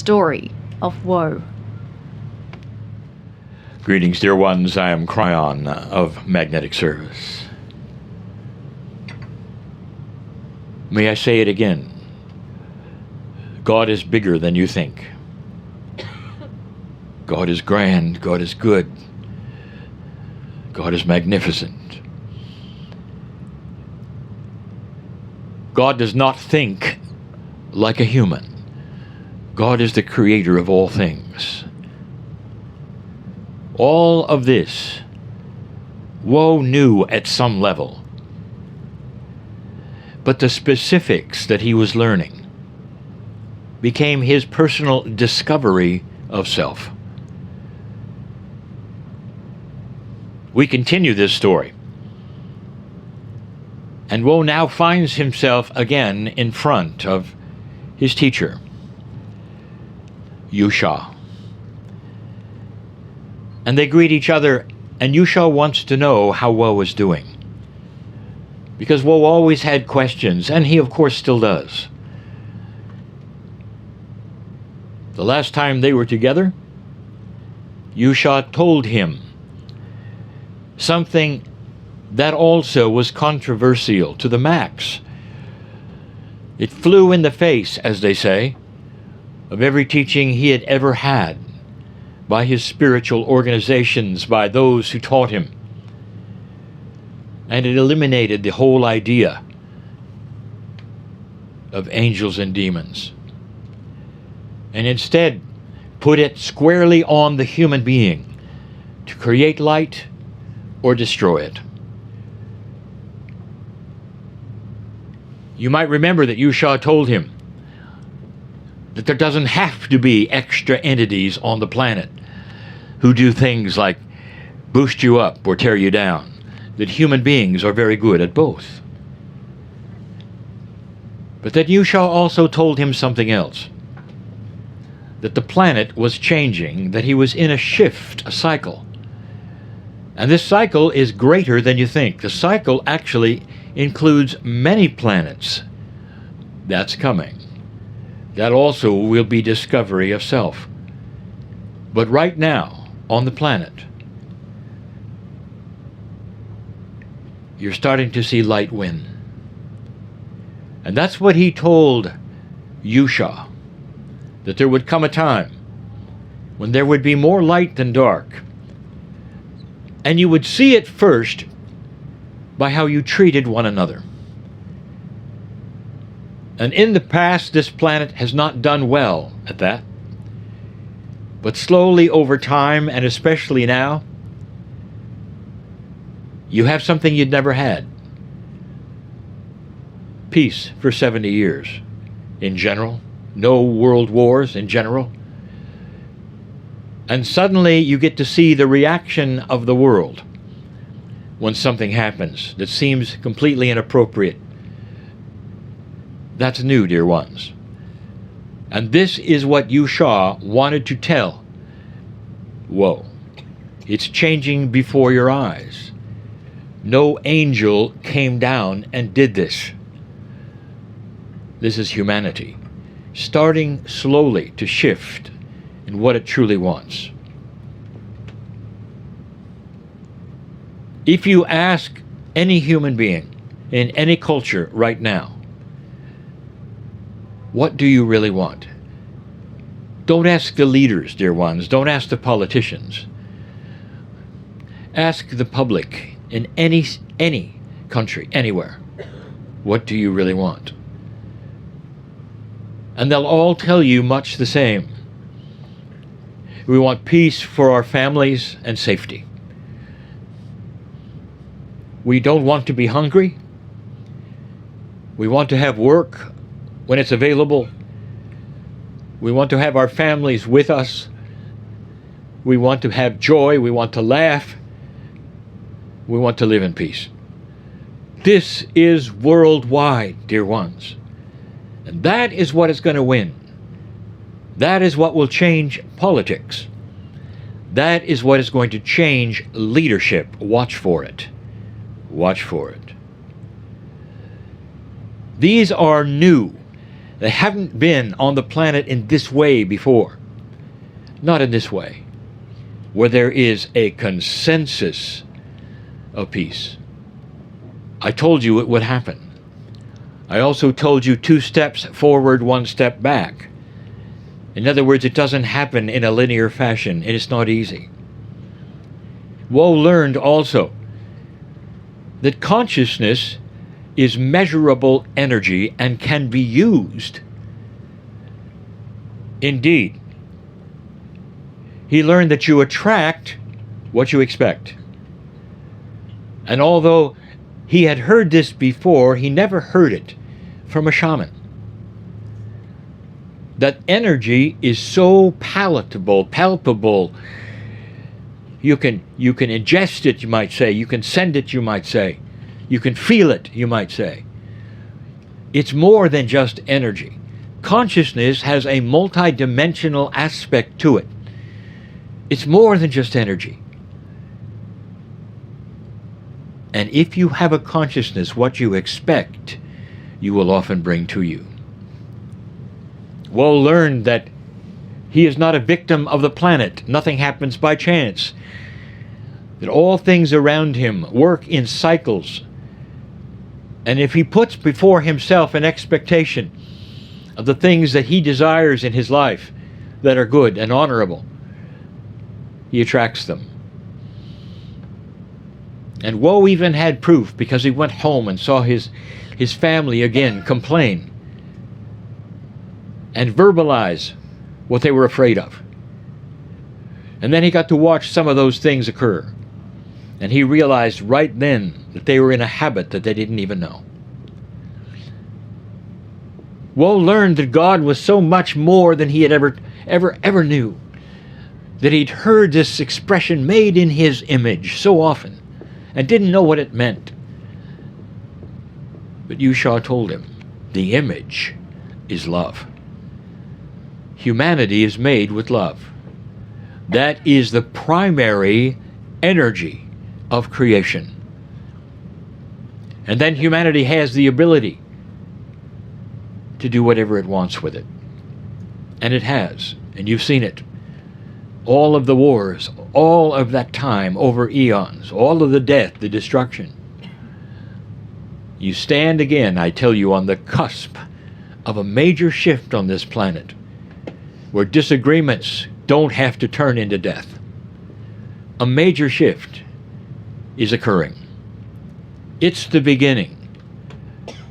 story of woe. Greetings, dear ones. I am Kryon of Magnetic Service. May I say it again? God is bigger than you think. God is grand. God is good. God is magnificent. God does not think like a human. God is the creator of all things. All of this, woe knew at some level. But the specifics that he was learning became his personal discovery of self. We continue this story. And woe now finds himself again in front of his teacher, Yusha. And they greet each other, and Yusha wants to know how woe is doing. Because woe always had questions, and he of course still does. The last time they were together, Yusha told him something that also was controversial to the max. It flew in the face, as they say, of every teaching he had ever had by his spiritual organizations, by those who taught him. And it eliminated the whole idea of angels and demons, and instead put it squarely on the human being to create light or destroy it. You might remember that Yusha told him that there doesn't have to be extra entities on the planet who do things like boost you up or tear you down, that human beings are very good at both. But that Yusha also told him something else, that the planet was changing, that he was in a shift, a cycle. And this cycle is greater than you think. The cycle actually includes many planets. That's coming. That also will be discovery of self. But right now, on the planet, you're starting to see light win. And that's what he told Yusha, that there would come a time when there would be more light than dark. And you would see it first by how you treated one another. And in the past, this planet has not done well at that. But slowly over time, and especially now, you have something you'd never had. Peace for 70 years in general. No world wars in general. And suddenly you get to see the reaction of the world when something happens that seems completely inappropriate. That's new, dear ones. And this is what Yusha wanted to tell. Whoa. It's changing before your eyes. No angel came down and did this. This is humanity, starting slowly to shift in what it truly wants. If you ask any human being in any culture right now, what do you really want? Don't ask the leaders, dear ones. Don't ask the politicians. Ask the public in any country, anywhere. What do you really want? And they'll all tell you much the same. We want peace for our families and safety. We don't want to be hungry. We want to have work when it's available. We want to have our families with us. We want to have joy. We want to laugh. We want to live in peace. This is worldwide, dear ones. And that is what is going to win. That is what will change politics. That is what is going to change leadership. Watch for it. Watch for it. These are new. They haven't been on the planet in this way before. Not in this way, where there is a consensus of peace. I told you it would happen. I also told you 2 steps forward, 1 step back. In other words, it doesn't happen in a linear fashion, and it's not easy. Woe learned also that consciousness is measurable energy and can be used. Indeed, he learned that you attract what you expect. And although he had heard this before, he never heard it from a shaman. That energy is so palpable. You can ingest it, you might say. You can send it, you might say. You can feel it, you might say. It's more than just energy. Consciousness has a multidimensional aspect to it. It's more than just energy. And if you have a consciousness, what you expect, you will often bring to you. Woe learned that he is not a victim of the planet. Nothing happens by chance. That all things around him work in cycles. And if he puts before himself an expectation of the things that he desires in his life that are good and honorable, he attracts them. And Woe even had proof, because he went home and saw his family again complain and verbalize what they were afraid of. And then he got to watch some of those things occur. And he realized right then that they were in a habit that they didn't even know. Woe learned that God was so much more than he had ever knew. That he'd heard this expression, made in his image, so often, and didn't know what it meant. But Yusha told him, the image is love. Humanity is made with love. That is the primary energy of creation. And then humanity has the ability to do whatever it wants with it. And it has. And you've seen it. All of the wars, all of that time over eons, all of the death, the destruction. You stand again, I tell you, on the cusp of a major shift on this planet, where disagreements don't have to turn into death. A major shift is occurring. It's the beginning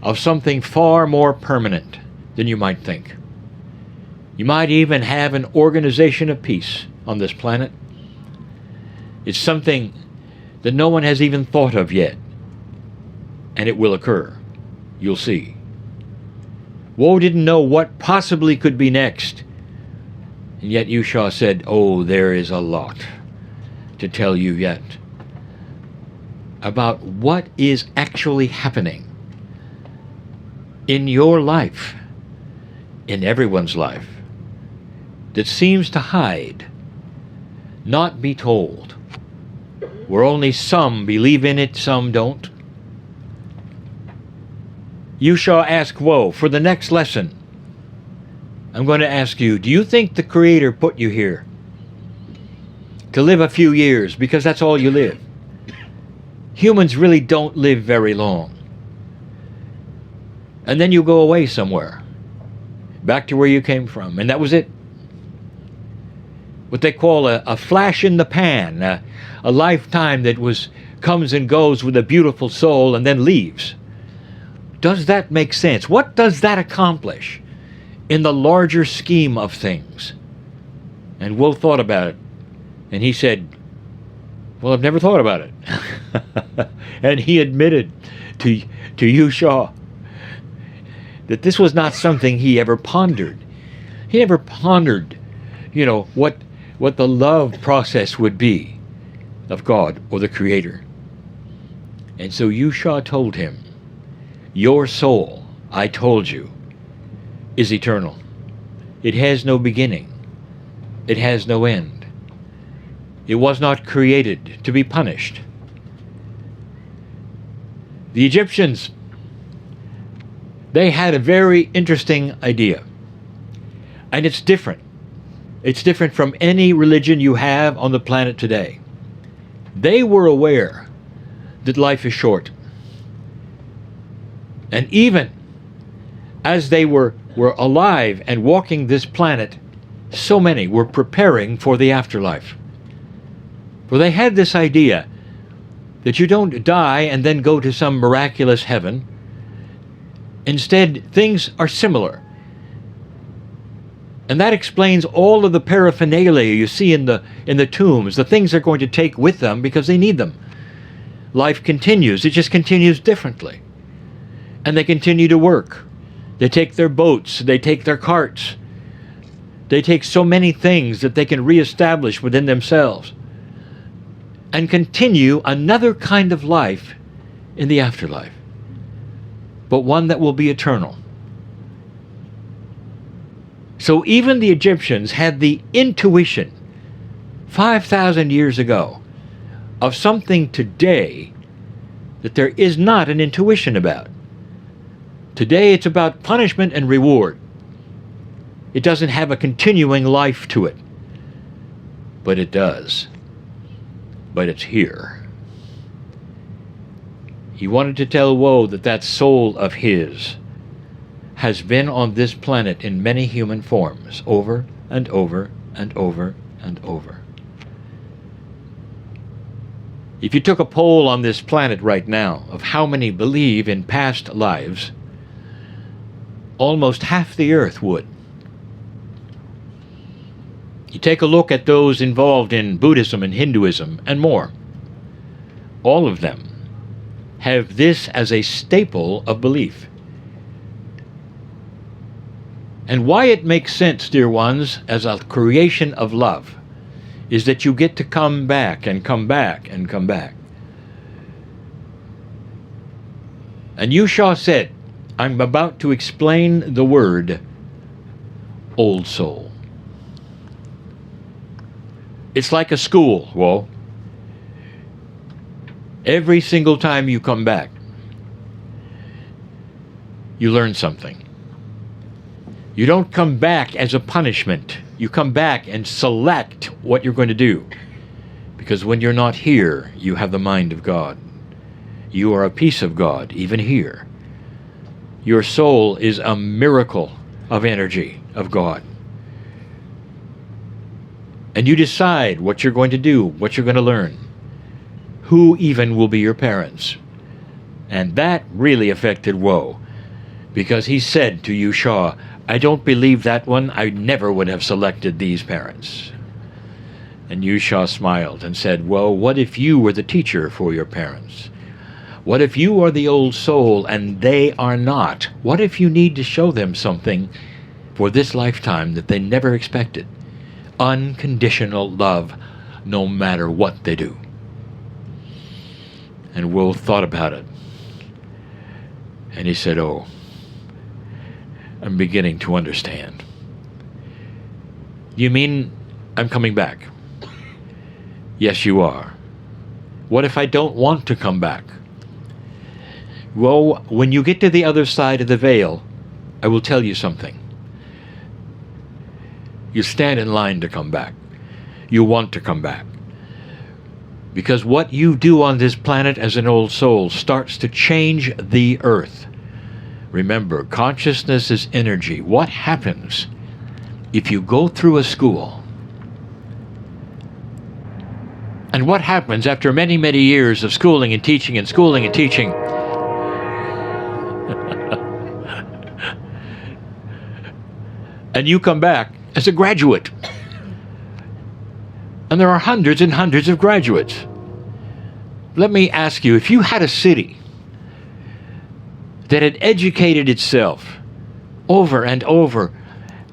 of something far more permanent than you might think. You might even have an organization of peace on this planet. It's something that no one has even thought of yet. And it will occur. You'll see. Woe didn't know what possibly could be next. And yet Yusha said, oh, there is a lot to tell you yet about what is actually happening in your life, in everyone's life, that seems to hide, not be told, where only some believe in it, some don't. Yusha asked Woe, for the next lesson, I'm going to ask you, do you think the Creator put you here to live a few years because that's all you live? Humans really don't live very long. And then you go away somewhere, back to where you came from, and that was it. What they call a flash in the pan, a lifetime that comes and goes with a beautiful soul and then leaves. Does that make sense? What does that accomplish in the larger scheme of things? And Will thought about it, and he said, well, I've never thought about it. And he admitted to Yusha that this was not something he ever pondered. He never pondered, what the love process would be of God or the Creator. And so Yusha told him, your soul, I told you, is eternal. It has no beginning. It has no end. It was not created to be punished. The Egyptians They had a very interesting idea. And it's different. It's different from any religion you have on the planet today. They were aware that life is short. And even as they were alive and walking this planet, so many were preparing for the afterlife. For they had this idea that you don't die and then go to some miraculous heaven. Instead, things are similar. And that explains all of the paraphernalia you see in the tombs, the things they're going to take with them because they need them. Life continues. It just continues differently. And they continue to work. They take their boats. They take their carts. They take so many things that they can reestablish within themselves and continue another kind of life in the afterlife, but one that will be eternal. So even the Egyptians had the intuition 5,000 years ago of something today that there is not an intuition about. Today it's about punishment and reward. It doesn't have a continuing life to it. But it does. But it's here. He wanted to tell Woe that that soul of his has been on this planet in many human forms, over and over and over and over. If you took a poll on this planet right now of how many believe in past lives, almost half the earth would. You take a look at those involved in Buddhism and Hinduism and more. All of them have this as a staple of belief. And why it makes sense, dear ones, as a creation of love, is that you get to come back and come back and come back. And Yusha said, I'm about to explain the word old soul. It's like a school, Woe. Every single time you come back, you learn something. You don't come back as a punishment. You come back and select what you're going to do. Because when you're not here, you have the mind of God. You are a piece of God, even here. Your soul is a miracle of energy of God. And you decide what you're going to do, what you're going to learn. Who even will be your parents. And that really affected Woe. Because he said to Yusha, I don't believe that one. I never would have selected these parents. And Yusha smiled and said, well, what if you were the teacher for your parents? What if you are the old soul and they are not? What if you need to show them something for this lifetime that they never expected? Unconditional love, no matter what they do. And Woe thought about it. And he said, oh, I'm beginning to understand. You mean I'm coming back? Yes, you are. What if I don't want to come back? Well, when you get to the other side of the veil, I will tell you something. You stand in line to come back. You want to come back. Because what you do on this planet as an old soul starts to change the earth. Remember, consciousness is energy. What happens if you go through a school? And what happens after many, many years of schooling and teaching and schooling and teaching? And you come back as a graduate. And there are hundreds and hundreds of graduates. Let me ask you, if you had a city that had educated itself over and over,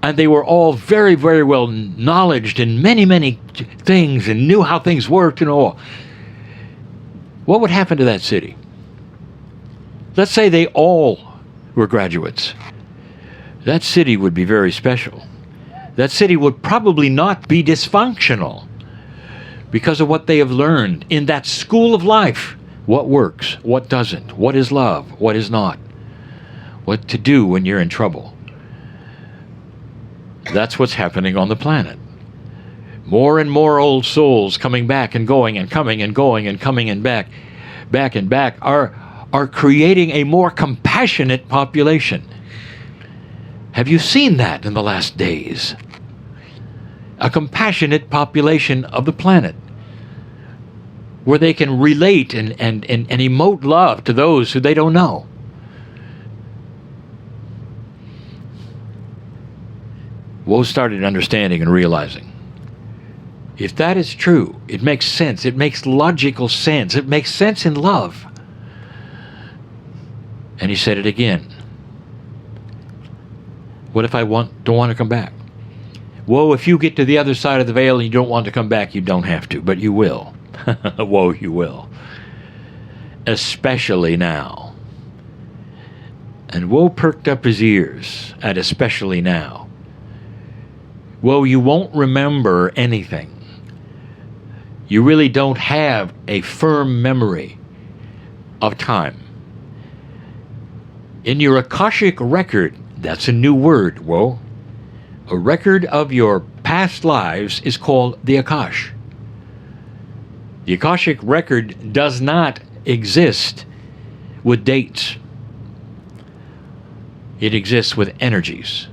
and they were all very, very well knowledged in many, many things and knew how things worked and all, what would happen to that city? Let's say they all were graduates. That city would be very special. That city would probably not be dysfunctional because of what they have learned in that school of life. What works, what doesn't, what is love, what is not. what to do when you're in trouble. That's what's happening on the planet. More and more old souls coming back and going and coming and going and coming and back and back are creating a more compassionate population. Have you seen that in the last days? A compassionate population of the planet, where they can relate and emote love to those who they don't know. Woe started understanding and realizing, if that is true, it makes sense. It makes logical sense. It makes sense in love. And he said it again. What if I don't want to come back? Woe, if you get to the other side of the veil and you don't want to come back, you don't have to, but you will. Woe, you will. Especially now. And Woe perked up his ears at especially now. Woe, you won't remember anything. You really don't have a firm memory of time. In your Akashic record, that's a new word, Woe. A record of your past lives is called the Akash. The Akashic record does not exist with dates. It exists with energies.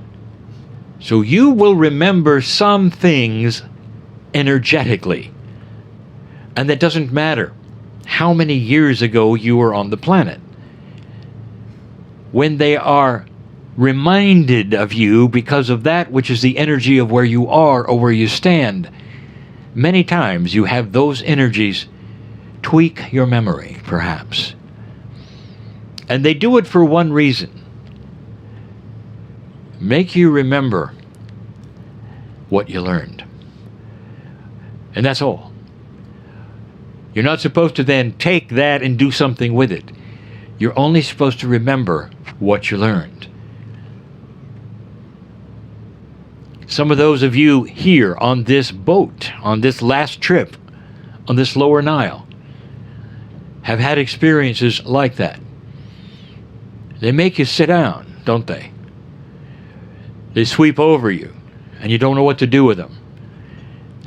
So you will remember some things energetically. And that doesn't matter how many years ago you were on the planet. When they are reminded of you because of that which is the energy of where you are or where you stand, many times you have those energies tweak your memory, perhaps. And they do it for one reason. Make you remember what you learned. And that's all. You're not supposed to then take that and do something with it. You're only supposed to remember what you learned. Some of those of you here on this boat, on this last trip, on this lower Nile, have had experiences like that. They make you sit down, don't they? They sweep over you, and you don't know what to do with them.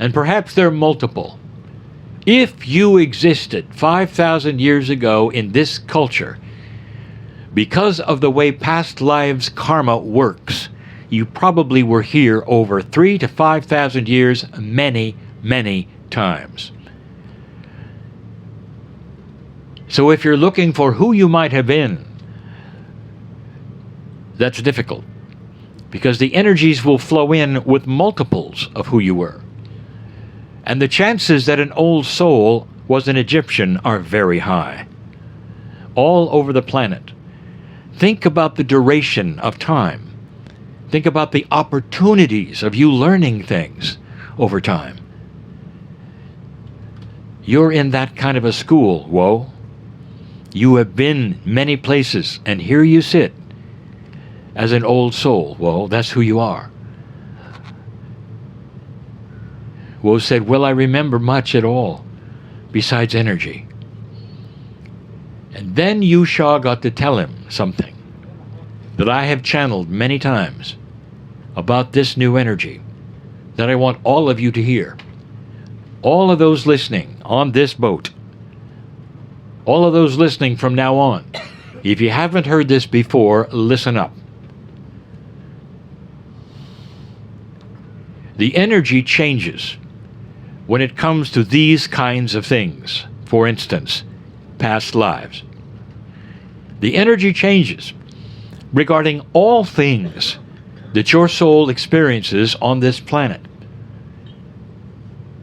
And perhaps they're multiple. If you existed 5,000 years ago in this culture, because of the way past lives karma works, you probably were here over 3,000 to 5,000 years many, many times. So if you're looking for who you might have been, that's difficult, because the energies will flow in with multiples of who you were. And the chances that an old soul was an Egyptian are very high. All over the planet. Think about the duration of time. Think about the opportunities of you learning things over time. You're in that kind of a school, Woe. You have been many places, and here you sit as an old soul. Woe, that's who you are. Woe said, will I remember much at all besides energy? And then Yusha got to tell him something that I have channeled many times about this new energy that I want all of you to hear. All of those listening on this boat, all of those listening from now on, if you haven't heard this before, listen up. The energy changes when it comes to these kinds of things. For instance, past lives. The energy changes regarding all things that your soul experiences on this planet.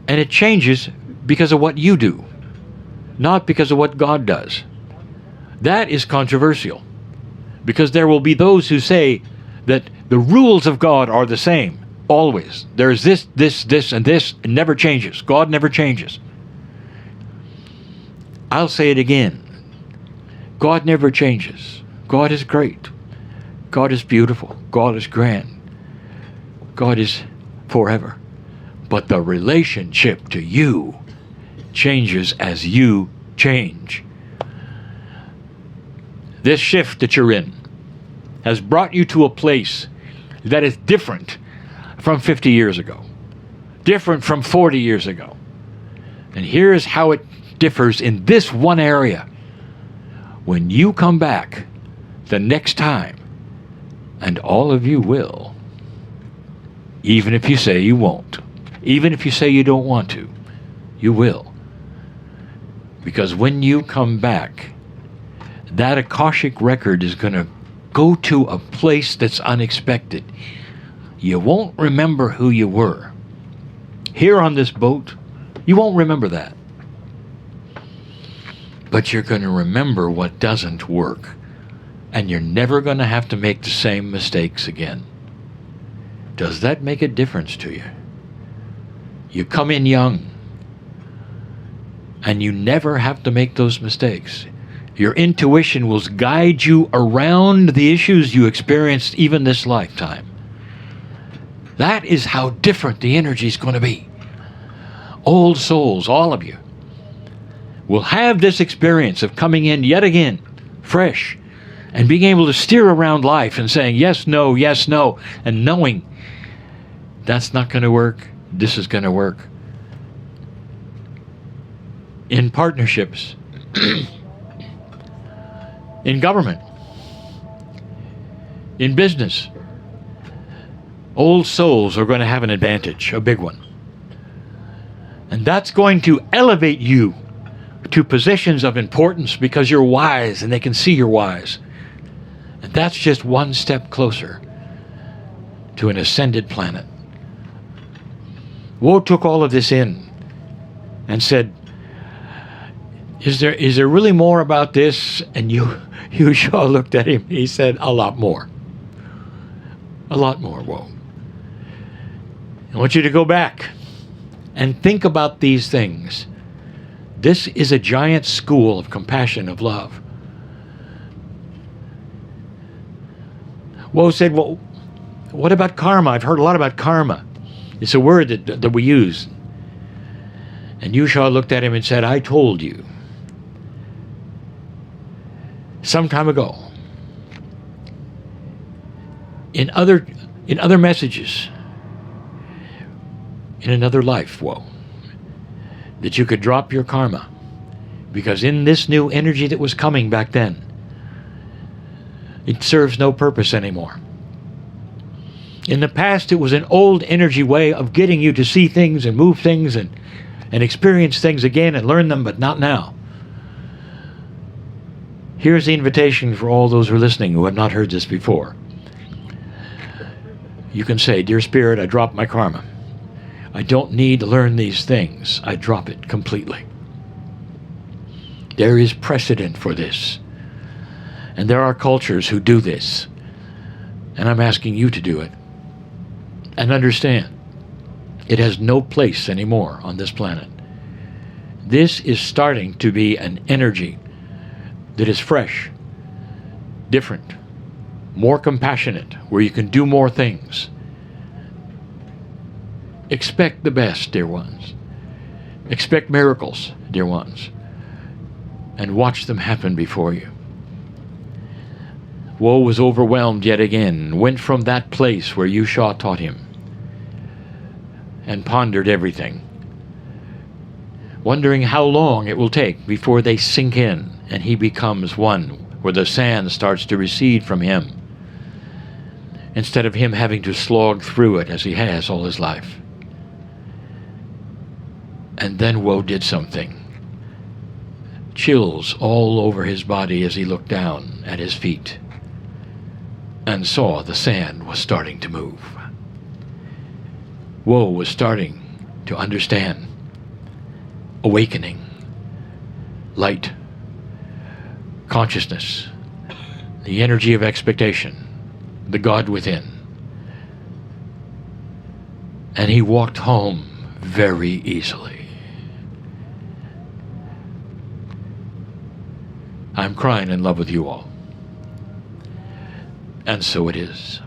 And it changes because of what you do, not because of what God does. That is controversial, because there will be those who say that the rules of God are the same. Always. There's this, and this. It never changes. God never changes. I'll say it again. God never changes. God is great. God is beautiful. God is grand. God is forever. But the relationship to you changes as you change. This shift that you're in, has brought you to a place that is different from 50 years ago, different from 40 years ago. And here's how it differs in this one area. When you come back the next time, and all of you will, even if you say you won't, even if you say you don't want to, you will. Because when you come back, that Akashic record is going to go to a place that's unexpected. You won't remember who you were. Here on this boat, you won't remember that. But you're going to remember what doesn't work. And you're never going to have to make the same mistakes again. Does that make a difference to you? You come in young, and you never have to make those mistakes. Your intuition will guide you around the issues you experienced even this lifetime. That is how different the energy is going to be. Old souls, all of you, will have this experience of coming in yet again, fresh, and being able to steer around life and saying yes, no, and knowing that's not going to work, this is going to work. In partnerships, in government, in business, old souls are going to have an advantage, a big one. And that's going to elevate you to positions of importance because you're wise and they can see you're wise. And that's just one step closer to an ascended planet. Woe took all of this in and said, is there really more about this? And Yeshua looked at him and he said, a lot more. A lot more, Woe. I want you to go back and think about these things. This is a giant school of compassion, of love. Woe said, well, what about karma? I've heard a lot about karma. It's a word that we use. And Yeshua looked at him and said, I told you some time ago in other messages, in another life, Woe, that you could drop your karma, because in this new energy that was coming back then, it serves no purpose anymore. In the past, it was an old energy way of getting you to see things and move things and experience things again and learn them, but not now. Here's the invitation for all those who are listening who have not heard this before. You can say, Dear Spirit, I drop my karma. I don't need to learn these things. I drop it completely. There is precedent for this. And there are cultures who do this. And I'm asking you to do it. And understand, it has no place anymore on this planet. This is starting to be an energy that is fresh, different, more compassionate, where you can do more things. Expect the best, dear ones. Expect miracles, dear ones. And watch them happen before you. Woe was overwhelmed yet again, went from that place where Yeshua taught him, and pondered everything, wondering how long it will take before they sink in and he becomes one, where the sand starts to recede from him, instead of him having to slog through it as he has all his life. And then Woe did something. Chills all over his body as he looked down at his feet and saw the sand was starting to move. Woe was starting to understand. Awakening, light, consciousness, the energy of expectation, the God within. And he walked home very easily. I'm crying in love with you all. And so it is.